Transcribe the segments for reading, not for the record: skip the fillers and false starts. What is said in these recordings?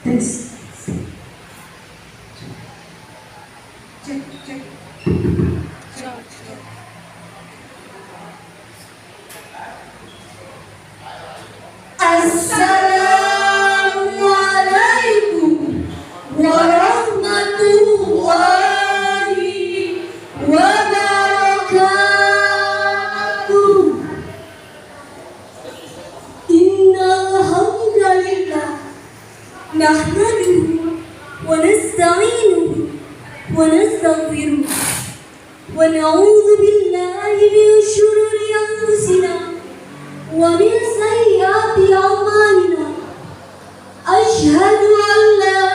Tes. Cek, cek. Assalamualaikum warahmatullahi wabarakatuh. Innal hamdalillah nahmaduhu wa nasta'inuhu wa nastaghfiruh wa na'udzu billahi min shururi anfusina wa min sayyiati a'malina. Asyhadu an la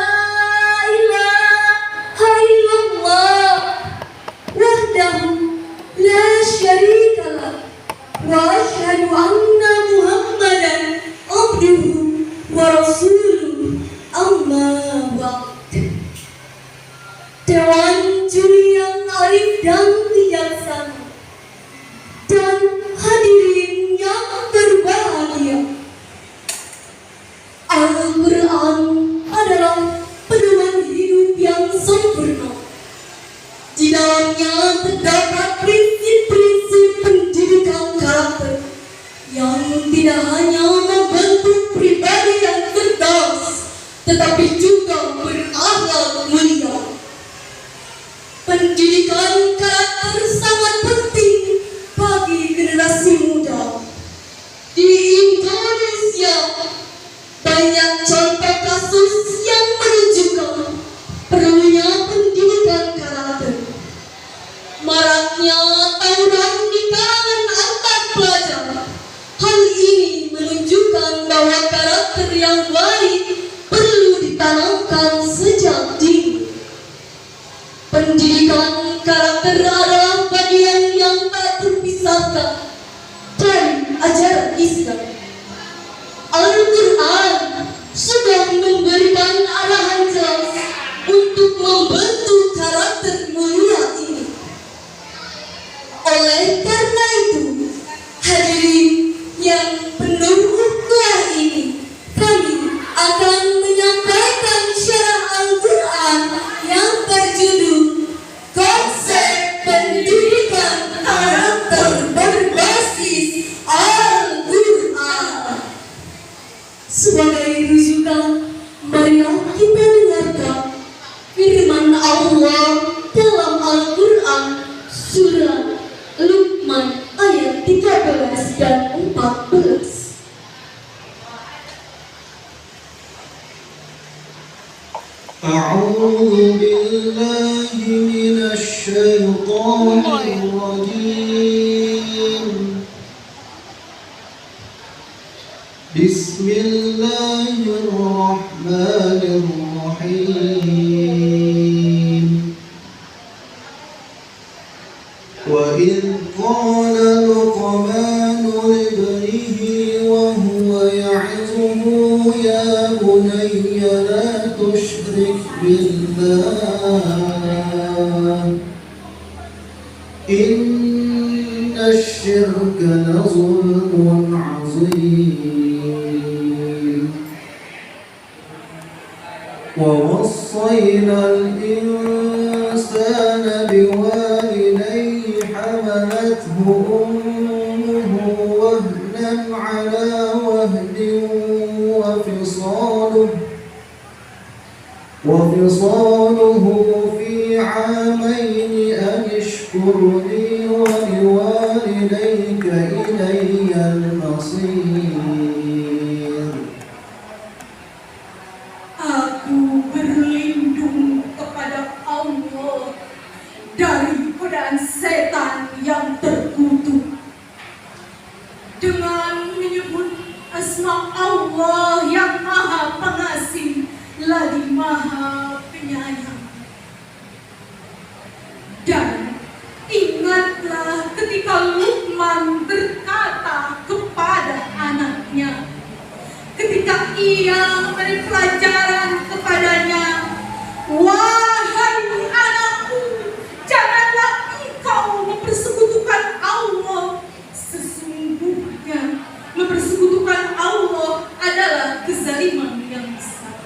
ilaha illallah wahdahu la syarika lah wa asyhadu anna Muhammadan abduhu wa rasuluh. Amma ba'd. Dewan juri yang arif dan bijaksana dan hadirin yang berbahagia, Al-Quran adalah pedoman hidup yang sempurna. Di dalamnya terdapat prinsip-prinsip pendidikan karakter yang tidak hanya membentuk pribadi yang cerdas, tetapi juga berakhlak mulia. Pendidikan karakter sangat penting bagi generasi muda. Di Indonesia, banyak contoh kasus yang menunjukkan perlunya pendidikan karakter. Maraknya tawuran di kalangan antar pelajar. Hal ini menunjukkan bahwa karakter yang baik perlu ditanamkan sejak dini. Pendidikan karakter adalah bagian yang tak terpisahkan dari ajaran Islam. Al-Quran sudah memberikan arahan jelas untuk membentuk karakter mulia ini. Oleh karena itu, hadirin yang penuh ukhuwah ini, kami akan menyampaikan syarah Al-Quran yang berjudul Konsep Pendidikan Karakter Berbasis Al-Quran. Sebagai rujukan, marilah kita dengarkan firman Allah dalam Al-Quran surah Luqman ayat 13 dan 14. A'udzu billahi minasy syaithanir rajim. Bismillahirrahmanirrahim. Wa idh qala Luqmanu libnihi wa huwa ya'izuhu ya bunayya la tusyrik billah inna asyirka la zulmun 'azim. Wa wassayna al-insana biwalidayhi hamalathu ummuhu wahnan 'ala wahnin وفصاله في عامين أن اشكر لي ولوالديك إلي المصير. Aku berlindung kepada Allah dari godaan setan yang terkutuk dengan menyebut asma Allah yang Maha Pengasih lagi Maha Penyayang. Dan ingatlah ketika Luqman berkata kepada anaknya, ketika ia memberi pelajaran kepadanya, wahai anakku, janganlah engkau mempersekutukan Allah. Sesungguhnya mempersekutukan Allah adalah kezaliman yang besar.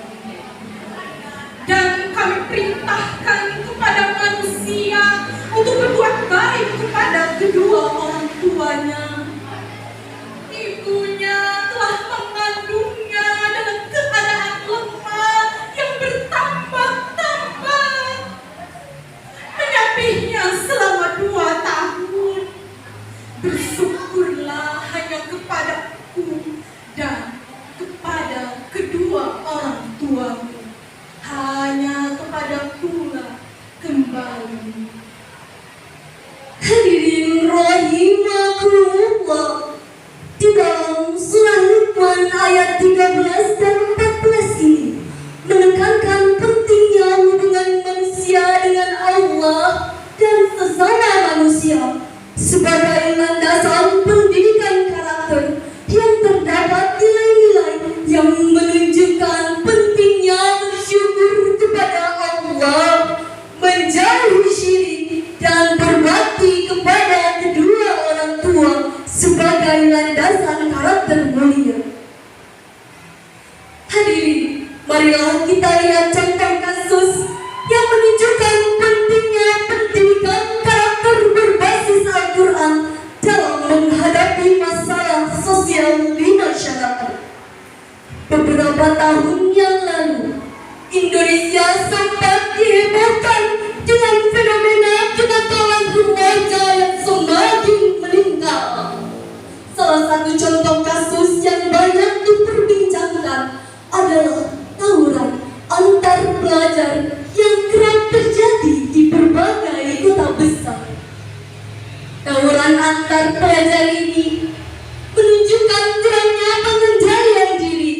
Beberapa tahun yang lalu, Indonesia sempat dihebohkan dengan fenomena kenakalan remaja yang semakin meningkat. Salah satu contoh kasus yang banyak diperbincangkan adalah tawuran antar pelajar yang kerap terjadi di berbagai kota besar. Tawuran antar pelajar ini menunjukkan kurangnya pengendalian diri,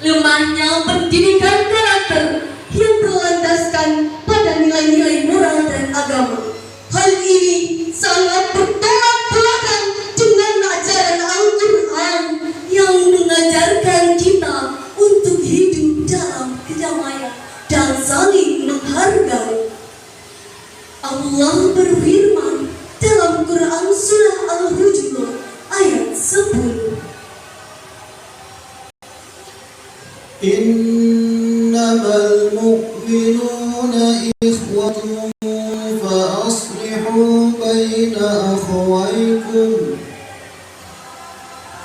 lemahnya pendidikan karakter yang berlandaskan pada nilai-nilai moral dan agama. Hal ini sangat bertolak belakang dengan ajaran Al-Quran yang mengajarkan kita untuk hidup dalam kedamaian dan saling menghargai. Allah berfirman dalam Quran surah Al-Hujurat ayat 10. Innamal mu'minuna ikhwatun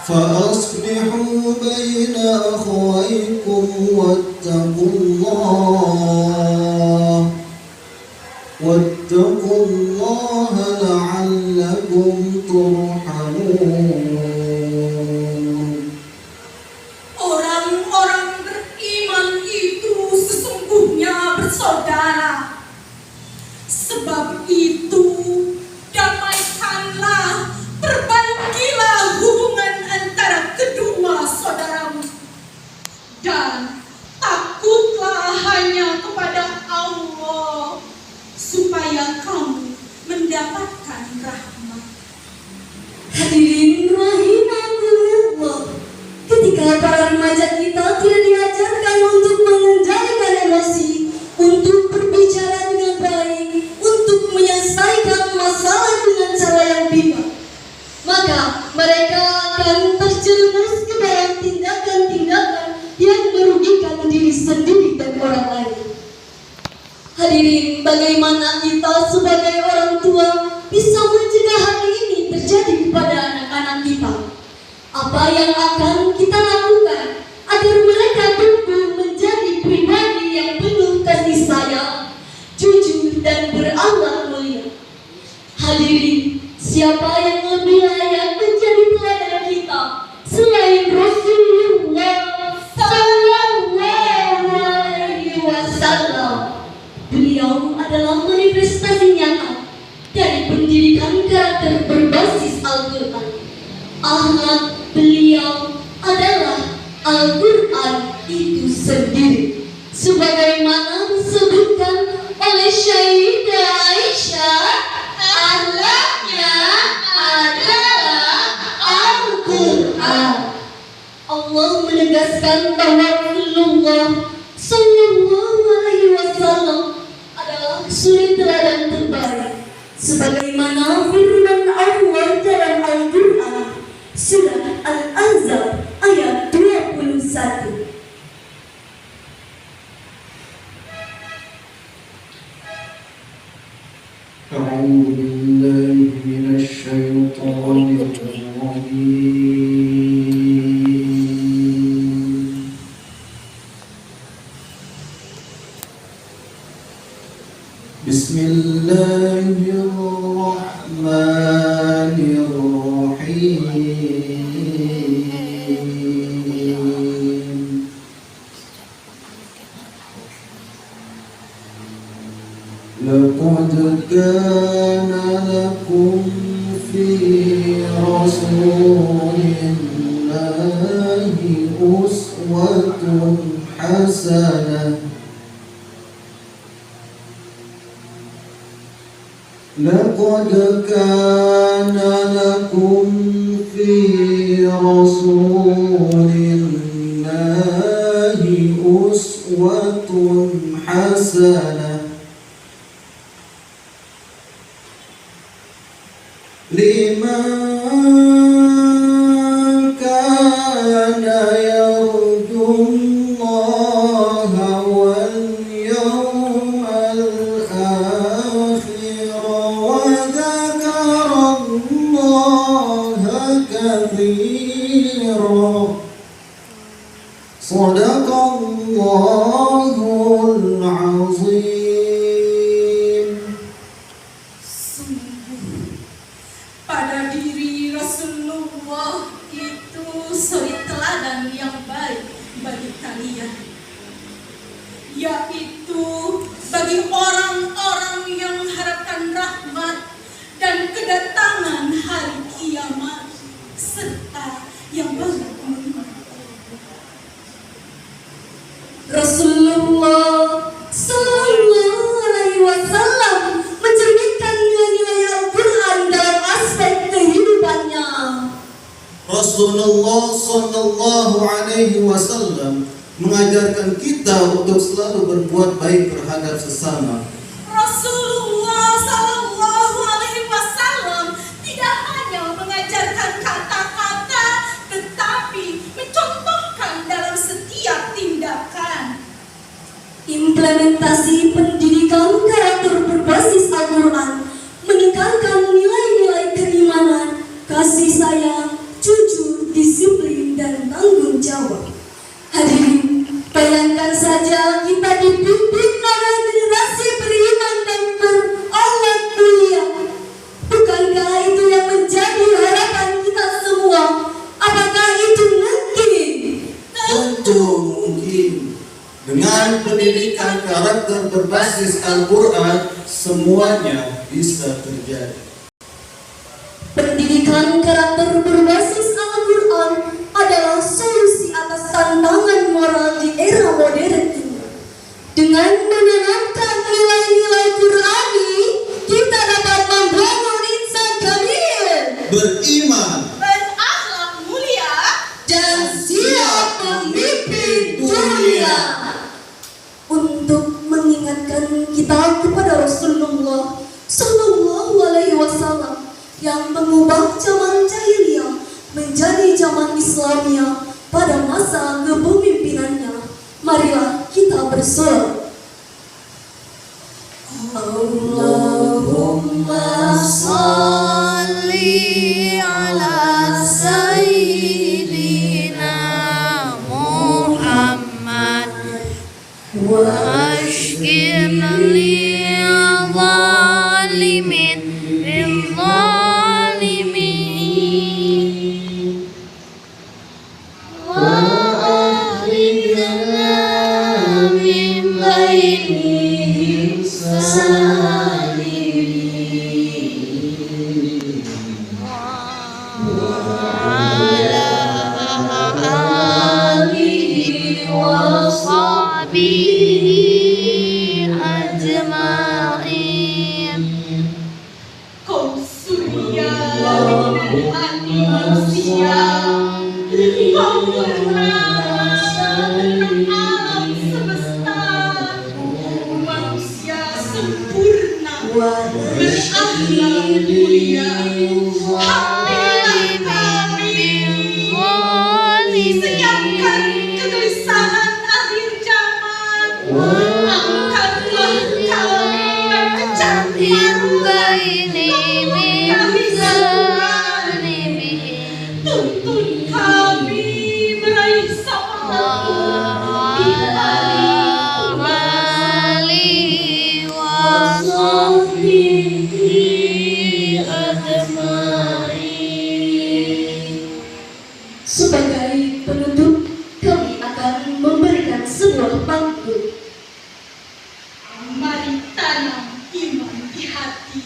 فأصلحوا بين أخويكم واتقوا الله لعلكم ترحمون. Orang-orang beriman itu sesungguhnya bersaudara. Sebab itu, damaikanlah, perbaikilah hubungan antara kedua saudaramu. Dan takutlah hanya kepada Allah, supaya kamu mendapatkan rahmat. Hadirin rahimakumullah, ketika para remaja kita tidak diajarkan untuk mengendalikan emosi, untuk berbicara dengan baik, untuk menyelesaikan masalah dengan cara yang bijak, maka mereka akan terjerumus ke dalam tindakan-tindakan yang merugikan diri sendiri dan orang lain. Hadirin, bagaimana kita sebagai orang tua bisa mencegah hal ini terjadi kepada anak-anak kita? Apa yang akan kita lakukan agar mereka tumbuh menjadi pribadi yang penuh kasih sayang, jujur dan berakhlak mulia? Hadirin, siapa yang lebih layak menjadi teladan kita selain Rasulullah Sallallahu Alaihi Wasallam? Beliau adalah manifestasi nyata dari pendidikan karakter berbasis Al-Quran. Akhlak beliau adalah Al-Quran itu sendiri, sebagaimana disebutkan oleh Sayyidah Aisyah, akhlaknya adalah Al-Quran. Allah menegaskan bahwa Rasulullah Sallallahu Alaihi Wasallam adalah suri teladan terbaik, sebagaimana firman Allah dalam Al-Quran surah Al-Ahzab ayat 21. أعوذ بالله من الشيطان الرجيم. بسم الله الرحمن الرحيم. لقد كان لكم في رسول الله أسوة حسنة. لقد كان لكم في رسول الله أسوة حسنة لمن كان يرجو الله واليوم الآخر وذكر الله كثيرا. Sadaqallahul azim. Sungguh pada diri Rasulullah itu suri teladan yang baik bagi kalian, yaitu bagi orang-orang yang mengharapkan rahmat dan kedatangan hari kiamat serta yang banyak menunggu. Rasulullah Sallallahu Alaihi Wasallam mencerminkan nilai-nilai Al-Quran dalam aspek kehidupannya. Rasulullah Sallallahu Alaihi Wasallam mengajarkan kita untuk selalu berbuat baik terhadap sesama. Rasulullah Sallallahu Alaihi Wasallam tidak hanya mengajarkan kata-kata, tetapi mencontohkan dalam setiap tindakan. Implementasi pendidikan karakter berbasis Al-Quran menekankan nilai-nilai keimanan, kasih sayang, jujur, disiplin, dan tanggung jawab. Hadirin, bayangkan saja kita dipimpin oleh generasi beriman dan berakhlak mulia. Bukankah itu yang menjadi harapan kita semua? Apakah itu mungkin? Tentu mungkin. Dengan pendidikan karakter berbasis Al-Quran, semuanya bisa terjadi. Pendidikan karakter berbasis Al-Quran adalah solusi atas tantangan moral di era modern ini. Dengan menanamkan nilai-nilai Qurani, kita dapat membangun insan kamil, Beriman Berakhlak mulia dan siap memimpin dunia. Untuk mengingatkan kita kepada Rasulullah Sallallahu Alaihi Wasallam yang mengubah zaman jahiliyah menjadi zaman Islamiyah pada masa kepemimpinannya, marilah kita bersolat. Allahumma sholli ala sayyidina Muhammad wa ashkin lil zalimin bil zalimin wa akhrijna min bainihim salimin wa ala alihi wa sahbihi ajma'in. kau surya dari hati manusia, kau menerang alam semesta. Manusia sempurna, berakhlak mulia. Hatilah kami, siapkan kegelisahan akhir zaman. Angkatlah kami dan kecaman. Tuntun kami meraih sempurna di Sebagai penutup, kami akan memberikan sebuah pantun. mari tanam iman di hati.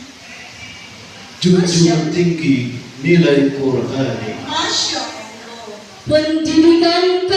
Junjung tinggi nilai Qur'ani. Masya Allah. Pendidikan